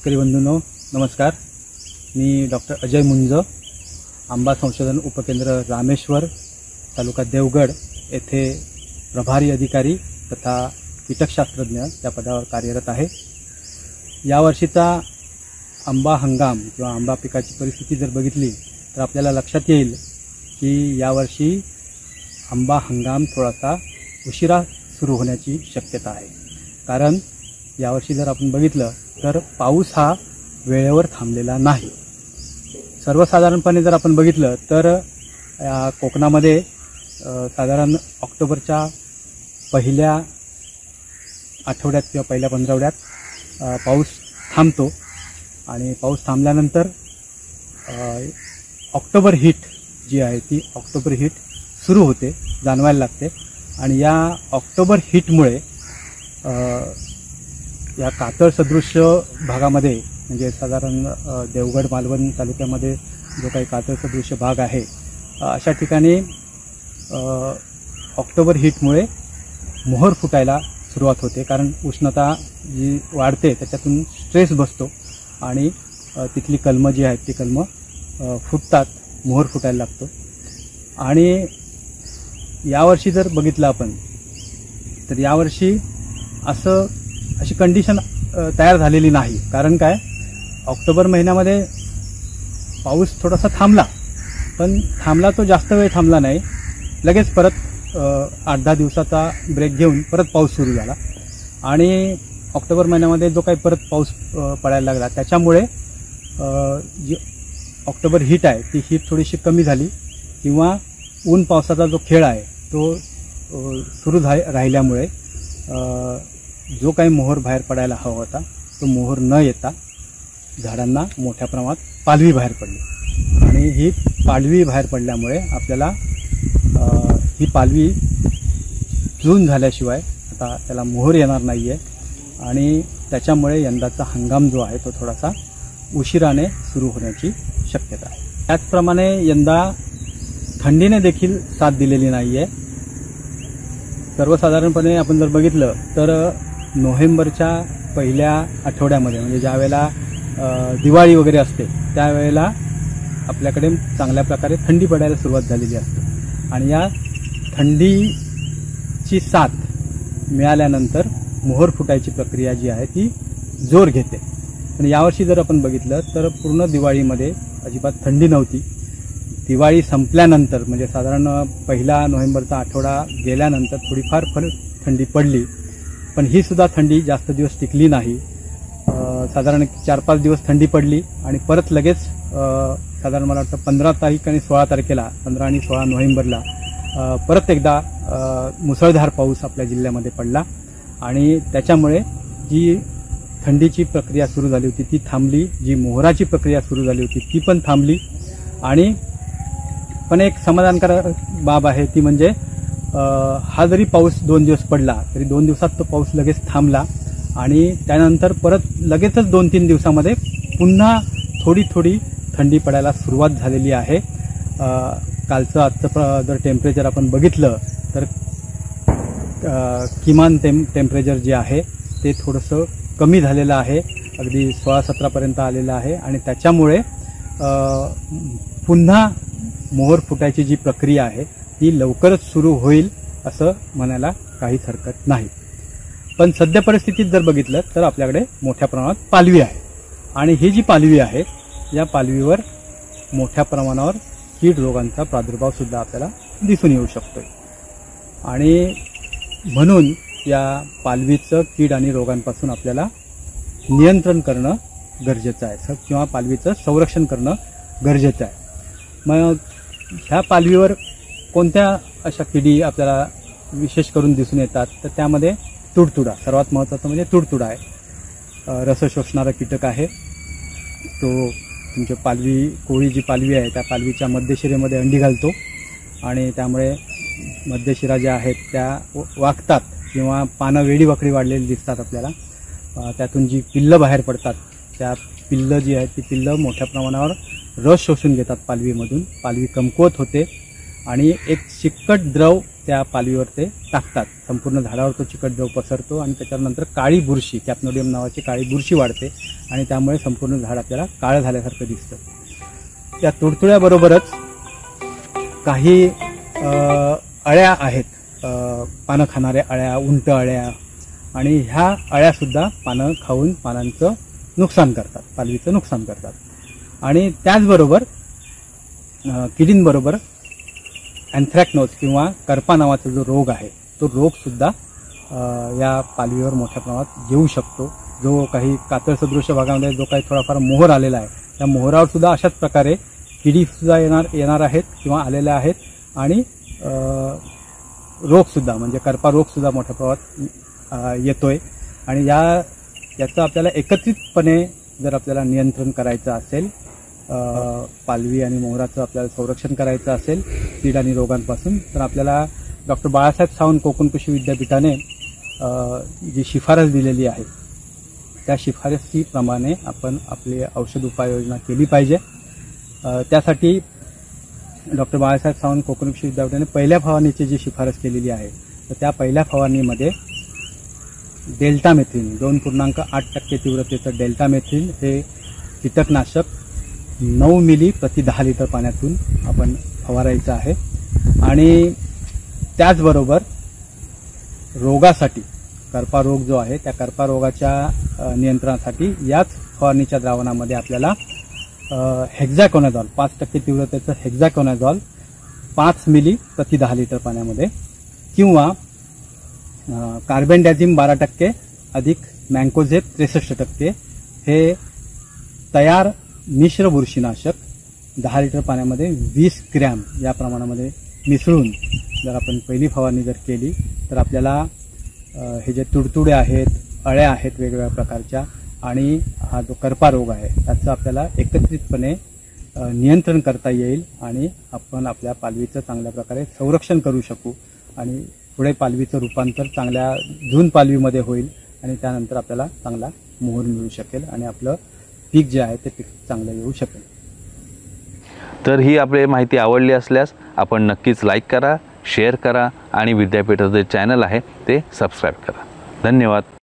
शेतकरी बंधूंनो नमस्कार। मी डॉक्टर अजय मुंज, आंबा संशोधन उपकेंद्र रामेश्वर, तालुका देवगड येथे प्रभारी अधिकारी तथा कीटकशास्त्रज्ञ या पदावर कार्यरत आहे। यावर्षीचा आंबा हंगाम किंवा आंबा पिकाची परिस्थिती जर बघितली तर आपल्याला लक्षात येईल की यावर्षी आंबा हंगाम थोडासा उशिरा सुरू होण्याची शक्यता आहे। कारण यावर्षी जर आपण बघितलं तर पाऊस हा वेळेवर थांबलेला नाही। सर्वसाधारणपणे जर आपण बघितलं तर कोकणामध्ये साधारण ऑक्टोबरच्या पहिल्या आठवड्यात किंवा पहिल्या पंधरवड्यात पाऊस थांबतो आणि पाऊस थांबल्यानंतर ऑक्टोबर हीट जी आहे ती ऑक्टोबर हीट सुरू होते, जाणवायला लागते। आणि या ऑक्टोबर हीटमुळे या कातळ सदृश्य भागामध्ये म्हणजे साधारण देवगड मालवण तालुक्यामध्ये जो काही कातळ सदृश्य भाग आहे अशा ठिकाणी ऑक्टोबर हीटमुळे मोहर फुटायला सुरुवात होते। कारण उष्णता जी वाढते त्याच्यातून स्ट्रेस बसतो आणि तिथली कलमं जी आहेत ती कलमं फुटतात, मोहर फुटायला लागतो। आणि यावर्षी जर बघितलं आपण तर यावर्षी अशी कंडिशन तयार झालेली नाही। कारण काय, ऑक्टोबर महिन्यामध्ये पाऊस थोडासा थांबला, पण थांबला तो जास्त वेळ थांबला नाही, लगेच परत 8-10 दिवसाचा ब्रेक घेऊन परत पाऊस सुरू झाला। आणि ऑक्टोबर महिन्यामध्ये जो काही परत पाऊस पडायला लागला त्याच्यामुळे जी ऑक्टोबर हीट आहे ती हीट थोडीशी कमी झाली किंवा ऊन पावसाचा जो खेळ आहे तो सुरू राहिल्यामुळे जो काही मोहर बाहेर पडायला हवा होता तो मोहर न येता झाडांना मोठ्या प्रमाणात पालवी बाहेर पडली। आणि ही पालवी बाहेर पडल्यामुळे आपल्याला ही पालवी जून झाल्याशिवाय आता त्याला मोहर येणार नाही आहे आणि त्याच्यामुळे यंदाचा हंगाम जो आहे तो थोडासा उशिराने सुरू होण्याची शक्यता आहे। त्याचप्रमाणे यंदा थंडीने देखील साथ दिलेली नाही आहे। सर्वसाधारणपणे आपण जर बघितलं तर नोव्हेंबरच्या पहिल्या आठवड्यामध्ये म्हणजे ज्यावेळेला दिवाळी वगैरे असते त्यावेळेला आपल्याकडे चांगल्या प्रकारे थंडी पडायला सुरुवात झालेली असते आणि या थंडीची साथ मिळाल्यानंतर मोहर फुटायची प्रक्रिया जी आहे ती जोर घेते। आणि यावर्षी जर आपण बघितलं तर पूर्ण दिवाळीमध्ये अजिबात थंडी नव्हती। दिवाळी संपल्यानंतर म्हणजे साधारण पहिला नोव्हेंबरचा आठवडा गेल्यानंतर थोडीफार थंडी पडली, पण ही सुद्धा थंडी जास्त दिवस टिकली नाही। साधारण 4-5 दिवस थंडी पडली आणि परत लगेच साधारण मला वाटतं 15 तारीख आणि 16 तारखेला 15 आणि 16 नोव्हेंबरला परत एकदा मुसळधार पाऊस आपल्या जिल्ह्यामध्ये पडला आणि त्याच्यामुळे जी थंडीची प्रक्रिया सुरू झाली होती ती थांबली, जी मोहराची प्रक्रिया सुरू झाली होती ती पण थांबली। आणि पण एक समाधानकारक बाब आहे ती म्हणजे हा जरी पाऊस 2 दिवस पडला तरी 2 दिवसात तो पाऊस लगेच थांबला आणि त्यानंतर परत लगेचच 2-3 दिवसामध्ये पुन्हा थोडी थोडी थंडी पडायला सुरुवात झालेली आहे। कालचं आजचं जर टेम्परेचर आपण बघितलं तर किमान टेम्परेचर जे आहे ते थोडंसं कमी झालेलं आहे, अगदी 16-17 पर्यंत आलेलं आहे आणि त्याच्यामुळे पुन्हा मोहर फुटायची जी प्रक्रिया आहे ती लवकरच सुरू होईल असं म्हणायला काहीच हरकत नाही। पण सध्या परिस्थितीत जर बघितलं तर आपल्याकडे मोठ्या प्रमाणात पालवी आहे आणि ही जी पालवी आहे या पालवीवर मोठ्या प्रमाणावर कीड रोगांचा प्रादुर्भाव सुद्धा आपल्याला दिसून येऊ शकतोय आणि म्हणून या पालवीचं कीड आणि रोगांपासून आपल्याला नियंत्रण करणं गरजेचं आहे किंवा पालवीचं संरक्षण करणं गरजेचं आहे। मग ह्या पालवीवर कोणत्या अशा किडी आपल्याला विशेष करून दिसून येतात तर त्यामध्ये तुडतुडा सर्वात महत्त्वाचं म्हणजे तुडतुडा आहे। रस शोषणारा कीटक आहे तो तुमच्या पालवी कोळी जी पालवी आहे त्या पालवीच्या मध्यशिरेमध्ये अंडी घालतो आणि त्यामुळे मध्यशिरा ज्या आहेत त्या वाकतात किंवा पानं वेडी वाकडी वाढलेली दिसतात आपल्याला। त्यातून जी पिल्लं बाहेर पडतात त्या पिल्लं जी आहेत ती पिल्लं मोठ्या प्रमाणावर रस शोषून घेतात पालवीमधून, पालवी कमकुवत होते आणि एक चिकट द्रव त्या पालवीवर ते टाकतात. संपूर्ण झाडावर तो चिकट जो पसरतो आणि त्याच्यानंतर काळी बुरशी, कॅप्नोडियम नावाची काळी बुरशी वाढते आणि त्यामुळे संपूर्ण झाड आपल्याला काळं झाल्यासारखं दिसतं. त्या तुडतुड्याबरोबरच काही अळ्या आहेत, पानं खाणाऱ्या अळ्या, उंट अळ्या, आणि ह्या अळ्यासुद्धा पानं खाऊन पानांचं नुकसान करतात, पालवीचं नुकसान करतात. आणि त्याचबरोबर किडींबरोबर अँथ्रॅक्नोज किंवा करपा नावाचा जो रोग आहे तो रोगसुद्धा या पालवीवर मोठ्या प्रमाणात येऊ शकतो. जो काही कातळ सदृश्य भागामध्ये जो काही थोडाफार मोहर आलेला आहे त्या मोहरावर सुद्धा अशाच प्रकारे किडीसुद्धा येणार आहेत किंवा आलेल्या आहेत. आणि रोगसुद्धा म्हणजे करपा रोगसुद्धा मोठ्या प्रमाणात येतोय. आणि याचं आपल्याला एकत्रितपणे जर आपल्याला नियंत्रण करायचं असेल, पालवी आणि मोहराचं आपल्याला संरक्षण करायचं असेल कीड आणि रोगांपासून, तर आपल्याला डॉक्टर बाळासाहेब सावंत कोकण कृषी विद्यापीठाने जी शिफारस दिलेली आहे त्या शिफारसीप्रमाणे आपण आपली औषध उपाययोजना केली पाहिजे. त्यासाठी डॉक्टर बाळासाहेब सावंत कोकण कृषी विद्यापीठाने पहिल्या फवारणीची जी शिफारस केलेली आहे तर त्या पहिल्या फवारणीमध्ये डेल्टामेथ्रिन 2.8% तीव्रतेचं डेल्टामेथ्रिन हे कीटकनाशक 9 मिली प्रति 10 लिटर पाण्यातून आपण फवारायचं आहे. आणि त्याचबरोबर रोगासाठी करपा रोग जो आहे त्या करपा रोगाच्या नियंत्रणासाठी याच फवारणीच्या द्रावणामध्ये आपल्याला हेक्झाकोनाझॉल 5% तीव्रतेचं हेक्झाकोनाझॉल 5 मिली प्रति 10 लिटर पाण्यामध्ये किंवा कार्बेंडॅझिम 12% अधिक मँकोझेब 63% हे तयार मिश्र बुरशीनाशक 10 लिटर पाण्यामध्ये 20 ग्रॅम या प्रमाणामध्ये मिसळून जर आपण पहिली फवारणी जर केली तर आपल्याला हे जे तुडतुडे आहेत, अळ्या आहेत वेगवेगळ्या प्रकारच्या आणि हा जो करपा रोग आहे त्याचं आपल्याला एकत्रितपणे नियंत्रण करता येईल आणि आपण आपल्या पालवीचं चांगल्या प्रकारे संरक्षण करू शकू आणि पुढे पालवीचं रूपांतर चांगल्या जून पालवीमध्ये होईल आणि त्यानंतर आपल्याला चांगला मोहर मिळू शकेल आणि आपलं पीक जे आहे ते पीक चांगलं येऊ शकेल. तर ही आपली माहिती आवडली असल्यास आपण नक्कीच लाईक करा, शेअर करा आणि विद्यापीठाचं जे चॅनल आहे ते सबस्क्राईब करा. धन्यवाद.